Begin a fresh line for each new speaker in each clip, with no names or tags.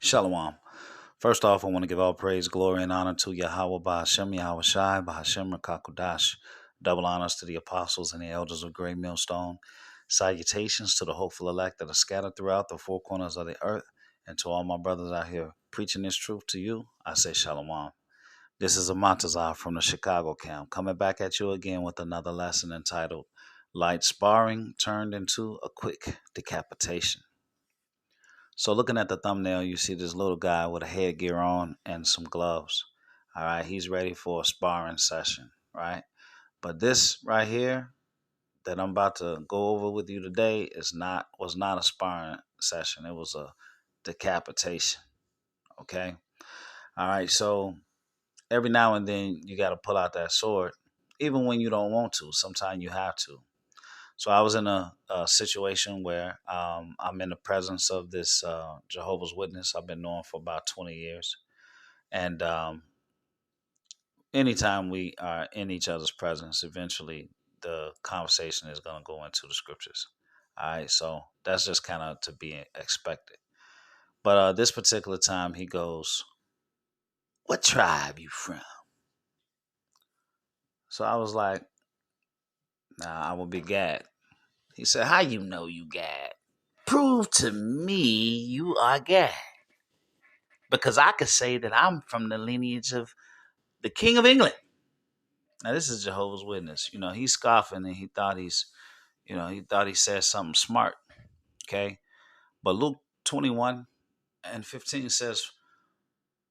Shalom. First off, I want to give all praise, glory, and honor to Yahweh Ba'Hashem, Yahweh Shai, Ba'Hashem Rakakudash. Double honors to the apostles and the elders of Great Millstone. Salutations to the hopeful elect that are scattered throughout the four corners of the earth. And to all my brothers out here preaching this truth to you, I say Shalom. This is Amatazah from the Chicago camp, coming back at you again with another lesson entitled Light Sparring Turned into a Quick Decapitation. So looking at the thumbnail, you see this little guy with a headgear on and some gloves. All right, he's ready for a sparring session, right? But this right here that I'm about to go over with you today was not a sparring session. It was a decapitation. Okay. All right. So every now and then you got to pull out that sword, even when you don't want to. Sometimes you have to. So I was in a situation where I'm in the presence of this Jehovah's Witness I've been knowing for about 20 years. And anytime we are in each other's presence, eventually the conversation is going to go into the scriptures. All right, so that's just kind of to be expected. But this particular time, he goes, "What tribe you from?" So I was like, "Nah, I will be Gad." He said, "How you know you Gad? Prove to me you are Gad. Because I could say that I'm from the lineage of the King of England." Now, this is Jehovah's Witness. You know, he's scoffing and he thought he said something smart. Okay. But Luke 21 and 15 says,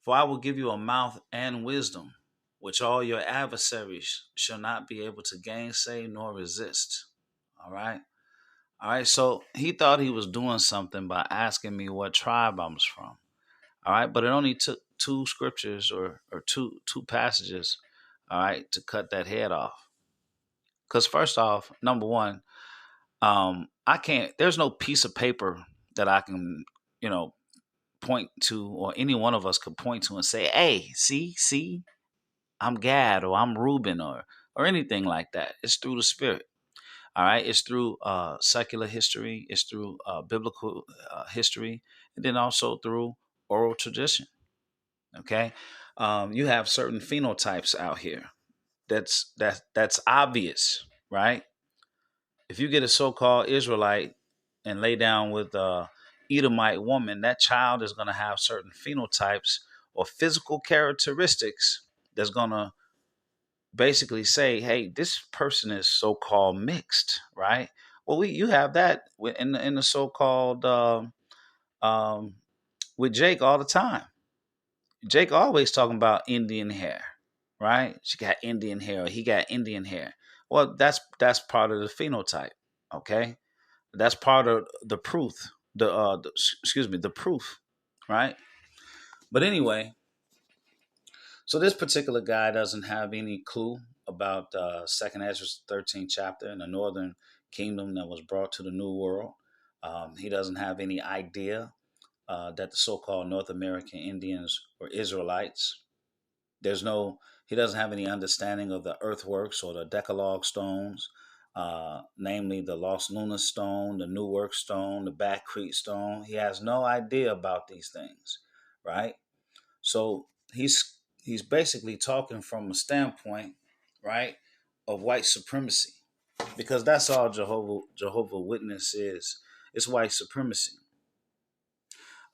"For I will give you a mouth and wisdom, which all your adversaries shall not be able to gainsay nor resist." All right. All right. So he thought he was doing something by asking me what tribe I was from. All right. But it only took two scriptures or two passages, all right, to cut that head off. Because first off, number one, I can't, there's no piece of paper that I can, you know, point to, or any one of us could point to and say, "Hey, see, I'm Gad or I'm Reuben or anything like that." It's through the spirit. All right. It's through secular history. It's through biblical history, and then also through oral tradition. Okay. You have certain phenotypes out here. That's obvious, right? If you get a so-called Israelite and lay down with a Edomite woman, that child is going to have certain phenotypes or physical characteristics that's going to basically say, "Hey, this person is so-called mixed," right? Well, you have that in the so-called um, with Jake all the time. Jake always talking about Indian hair, right? She got Indian hair, or he got Indian hair. Well, that's part of the phenotype, okay? That's part of the proof. The proof, right? But anyway, so this particular guy doesn't have any clue about Second Ezra 13th chapter in the northern kingdom that was brought to the New World. He doesn't have any idea that the so-called North American Indians were Israelites. He doesn't have any understanding of the earthworks or the Decalogue stones, namely the Lost Luna stone, the Newark stone, the Back Creek stone. He has no idea about these things, right? So he's basically talking from a standpoint, right, of white supremacy, because that's all Jehovah Witness is. It's white supremacy.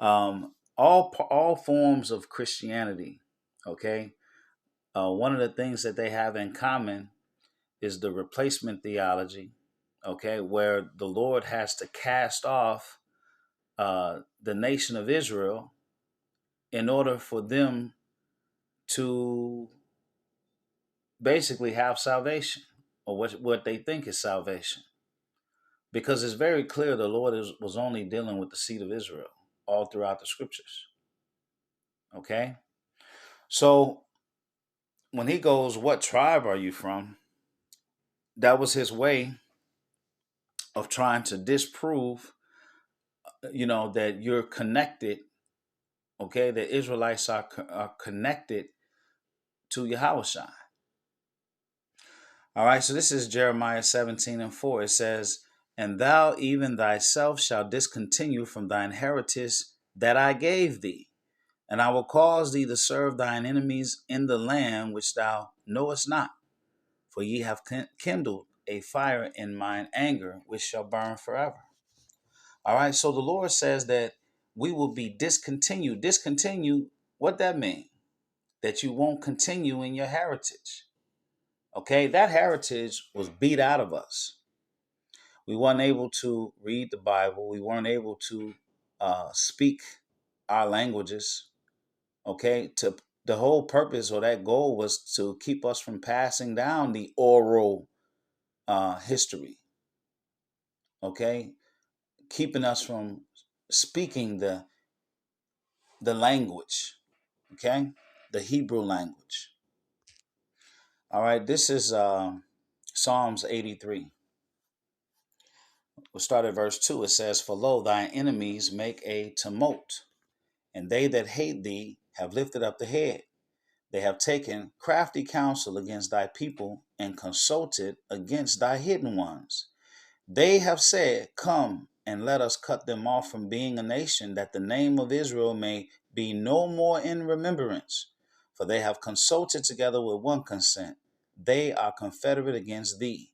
All forms of Christianity, okay. One of the things that they have in common is the replacement theology, okay, where the Lord has to cast off the nation of Israel in order for them to basically have salvation, or what they think is salvation. Because it's very clear the Lord was only dealing with the seed of Israel all throughout the scriptures. Okay? So when he goes, "What tribe are you from?" that was his way of trying to disprove, that you're connected, okay, the Israelites are connected to Yahushua. All right, so this is Jeremiah 17:4. It says, "And thou even thyself shalt discontinue from thine heritage that I gave thee. And I will cause thee to serve thine enemies in the land which thou knowest not. For ye have kindled a fire in mine anger, which shall burn forever. All right, so the Lord says that we will be discontinued. Discontinued, what that mean? That you won't continue in your heritage. Okay, that heritage was beat out of us. We weren't able to read the Bible. We weren't able to speak our languages. Okay, to the whole purpose or that goal was to keep us from passing down the oral history. Okay, keeping us from speaking the language. Okay, the Hebrew language. All right, this is Psalms 83. We'll start at verse 2. It says, "For lo, thine enemies make a tumult, and they that hate thee have lifted up the head. They have taken crafty counsel against thy people and consulted against thy hidden ones. They have said, Come and let us cut them off from being a nation, that the name of Israel may be no more in remembrance. For they have consulted together with one consent. They are confederate against thee."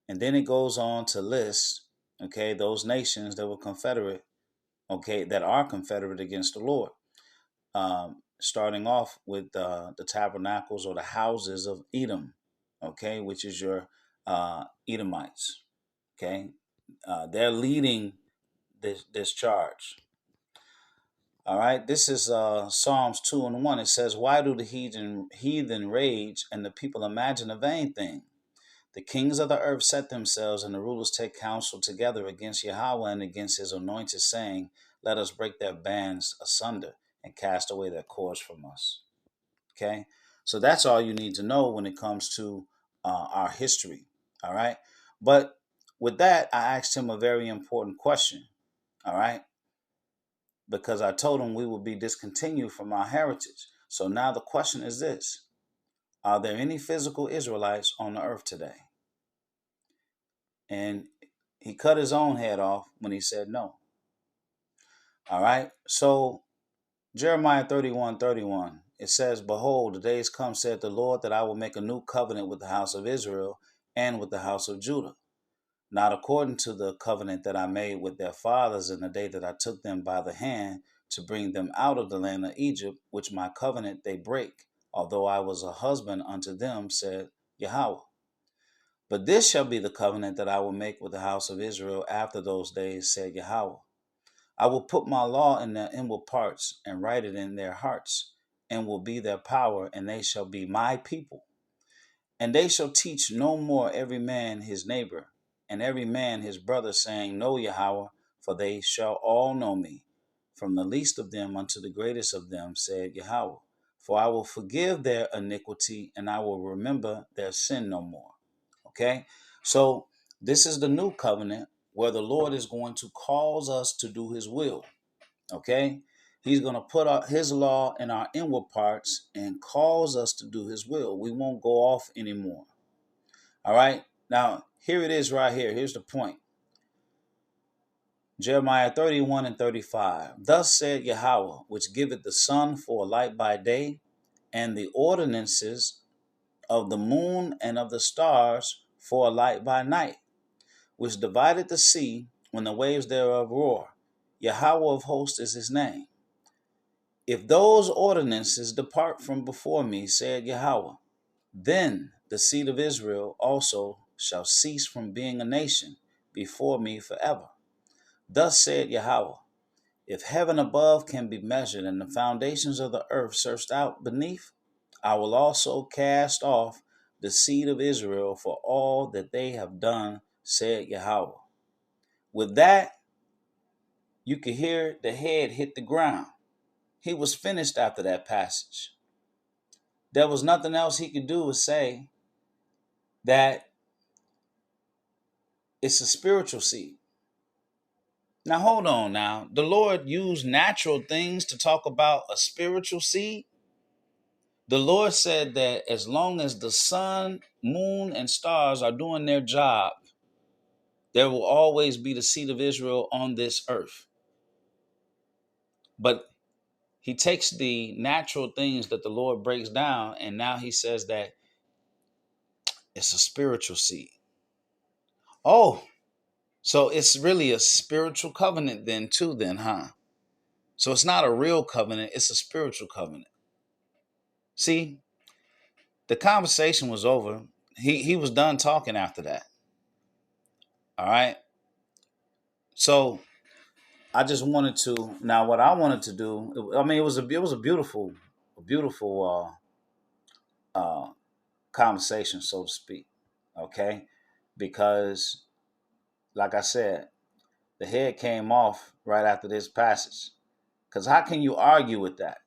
And then it goes on to list, okay, those nations that were confederate, okay, that are confederate against the Lord. Starting off with the tabernacles or the houses of Edom, okay, which is your Edomites, okay. They're leading this charge. All right, this is Psalms 2:1. It says, "Why do the heathen rage and the people imagine a vain thing? The kings of the earth set themselves, and the rulers take counsel together against Yahweh and against his anointed, saying, Let us break their bands asunder and cast away their cords from us." Okay, so that's all you need to know when it comes to our history. All right, but with that, I asked him a very important question. All right, because I told him we will be discontinued from our heritage. So now the question is this: are there any physical Israelites on the earth today? And he cut his own head off when he said no. All right. So Jeremiah 31:31, it says, "Behold, the days come, said the Lord, that I will make a new covenant with the house of Israel and with the house of Judah, not according to the covenant that I made with their fathers in the day that I took them by the hand to bring them out of the land of Egypt, which my covenant they break, although I was a husband unto them, said Yahweh. But this shall be the covenant that I will make with the house of Israel after those days, said Yahweh. I will put my law in their inward parts and write it in their hearts, and will be their power, and they shall be my people. And they shall teach no more every man his neighbor, and every man his brother, saying, Know Yahweh, for they shall all know me, from the least of them unto the greatest of them, said Yahweh. For I will forgive their iniquity, and I will remember their sin no more." Okay, so this is the new covenant where the Lord is going to cause us to do his will. Okay, he's going to put his law in our inward parts and cause us to do his will. We won't go off anymore. All right, now here it is right here. Here's the point. Jeremiah 31:35. "Thus said Yahweh, which giveth the sun for a light by day, and the ordinances of the moon and of the stars for a light by night, which divided the sea when the waves thereof roar. Yahweh of hosts is his name. If those ordinances depart from before me, said Yahweh, then the seed of Israel also shall cease from being a nation before me forever. Thus said Yahweh, if heaven above can be measured and the foundations of the earth searched out beneath, I will also cast off the seed of Israel for all that they have done, said Yahweh." With that, you could hear the head hit the ground. He was finished after that passage. There was nothing else he could do but say that it's a spiritual seed. Now, hold on now. The Lord used natural things to talk about a spiritual seed. The Lord said that as long as the sun, moon, and stars are doing their job, there will always be the seed of Israel on this earth. But he takes the natural things that the Lord breaks down, and now he says that it's a spiritual seed. Oh, so it's really a spiritual covenant then too, then, huh? So it's not a real covenant, it's a spiritual covenant. See, the conversation was over. He was done talking after that. All right. So I just wanted to now what I wanted to do. I mean, it was a beautiful conversation, so to speak. Okay, because like I said, the head came off right after this passage. Because how can you argue with that?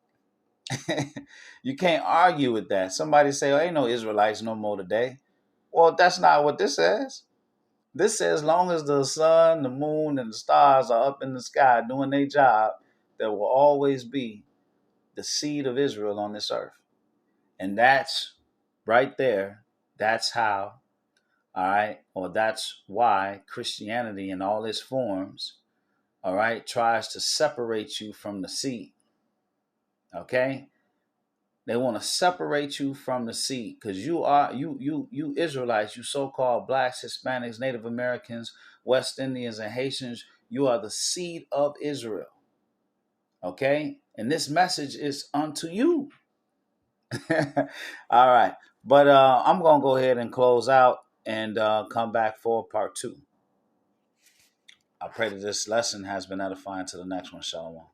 You can't argue with that. Somebody say, "Oh, ain't no Israelites no more today." Well, that's not what this says. This says, as long as the sun, the moon, and the stars are up in the sky doing their job, there will always be the seed of Israel on this earth. And that's right there. That's how, all right, or that's why Christianity in all its forms, all right, tries to separate you from the seed. Okay? They want to separate you from the seed because you Israelites, you so-called blacks, Hispanics, Native Americans, West Indians, and Haitians, you are the seed of Israel. Okay? And this message is unto you. All right. But I'm going to go ahead and close out and come back for part 2. I pray that this lesson has been edifying to the next one. Shalom.